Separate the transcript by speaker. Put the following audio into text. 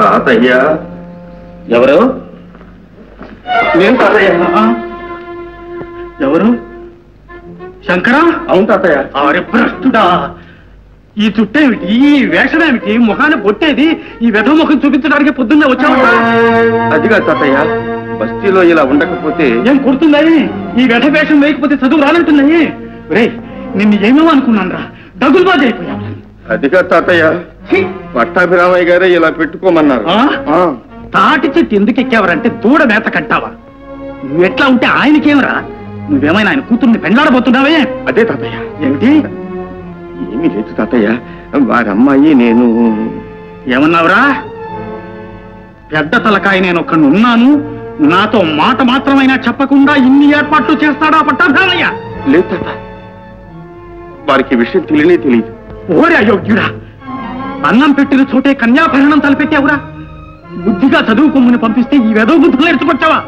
Speaker 1: తాతయ్య.
Speaker 2: ఎవరు?
Speaker 1: నేను తాతయ్య.
Speaker 2: ఎవరు? శంకరా?
Speaker 1: అవును తాతయ్య.
Speaker 2: అరే భ్రష్టుడా, ఈ చుట్టేమిటి, ఈ వేషమేమిటి, ముఖాన్ని పొట్టేది, ఈ వెధ ముఖం చూపించడానికి పొద్దున్నే వచ్చావా?
Speaker 1: అదిగా తాతయ్య, బస్తీలో ఇలా ఉండకపోతే
Speaker 2: ఏం కుడుతున్నాయి? ఈ వెధ వేషం వేయకపోతే చదువు రానంటున్నాయి. రే, నిన్ను ఏమేమో అనుకున్నాను రా, డబ్బులు అయిపోయావు.
Speaker 1: అదిగా తాతయ్య, పట్టాభిరామయ్య గారే ఇలా పెట్టుకోమన్నారు.
Speaker 2: తాటి చెట్టు ఎందుకు ఎక్కావరంటే దూడ మేత కట్టావా? నువ్వెట్లా ఉంటే ఆయనకేమరా? నువ్వేమైనా ఆయన కూతుర్ని పెండ్లాడబోతున్నావే?
Speaker 1: అదే తాతయ్య.
Speaker 2: ఏమిటి?
Speaker 1: ఏమీ లేదు తాతయ్య, వారి అమ్మాయి నేను.
Speaker 2: ఏమన్నావురా? పెద్ద తలకాయ నేను ఒక్కడు ఉన్నాను, నాతో మాట మాత్రమైనా చెప్పకుండా ఇన్ని ఏర్పాట్లు చేస్తాడా పట్టాభిరామయ్య?
Speaker 1: లేదు తాత, వారికి విషయం తెలియదు.
Speaker 2: ఓరే అయోగ్యుడా, అన్నం పెట్టిన చోటే కన్యాభరణం తలపెట్టావురా. బుద్ధిగా చదువుకోమని పంపిస్తే ఈ వెధవ బుద్ధులు నేర్చుకొచ్చావా?